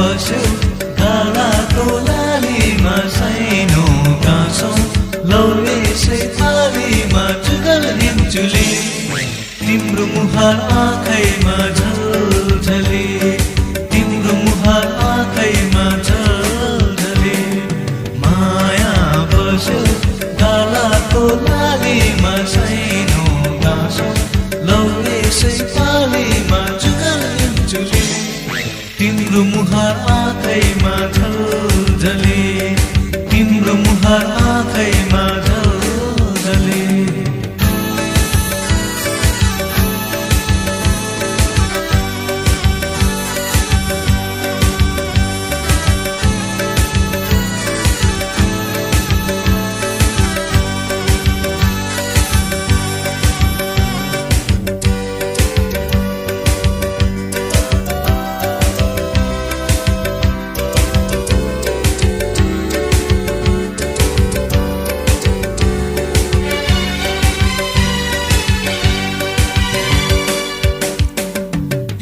बस्यो गालाको लालीमा सानो गाँसो लौ यसै पालीमा जुगल हिमचुली तिम्रो मुहार आँखैमा झलझली तिम्रो मुहार आँखैमा झलझली माया बस्यो गालाको लालीमा सानो गाँसो लौ यसै पालीमा जुगल हिमचुली तिम्रो मुहार आँखैमा झलझली तिम्रो मुहार आँखैमा झलझली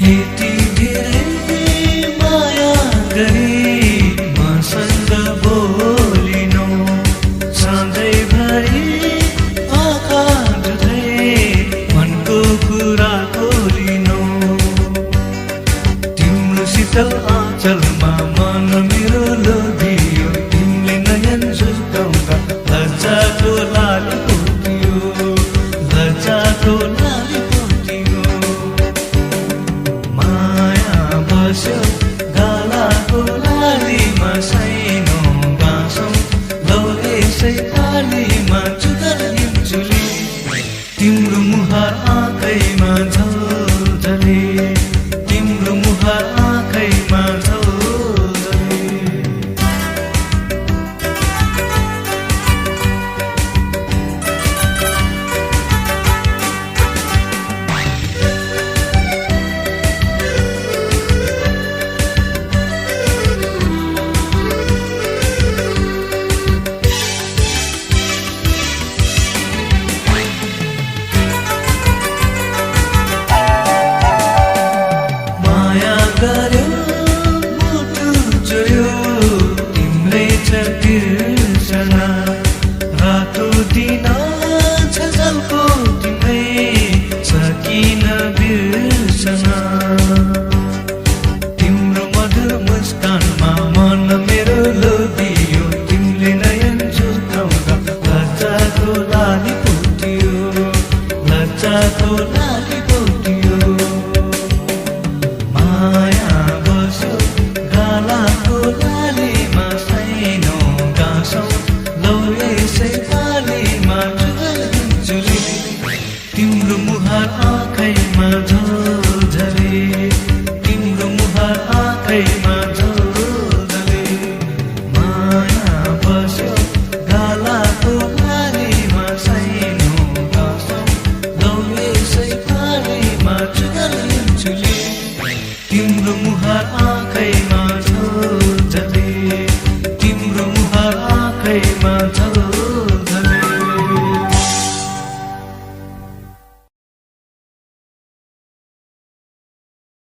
यति धेरै माया गरी मसँग बोलिनु सधैँभरि आँखा जुझै मनको कुरा बोलिनु तिम्रो शीतल आँचलमा मन मेरो लोभियो तिमीले नयन झुकाउँदा लज्जाको लाली पोतियो लज्जाको लाली पोतियो बस्यो गालाको लालीमा सानो गाँसो लौ यसै पालीमा जुगल हिमचुली तिम्रो मुहार आँखैमा झलझली तिम्रो मुहार आँखैमा झलझली रातो दिन छजलको तिम्रै सकिन बिर्सना तिम्रो मधुर मुस्कानमा मन मेरो लोभियो तिमीले नयन झुकाउँदा लज्जाको लाली पोतियो लज्जाको लाली पोतियो माया बस्यो गालाको लालीमा सानो गाँसो लौ यसै पालीमा जुगल हिमचुली तिम्रो मुहार आँखैमा झलझली तिम्रो मुहार आँखैमा झलझली माया बस्यो गालाको लालीमा सानो गाँसो लौ यसै पालीमा जुगल हिमचुली तिम्रो मुहार आँखैमा झलझली तिम्रो मुहार आँखैमा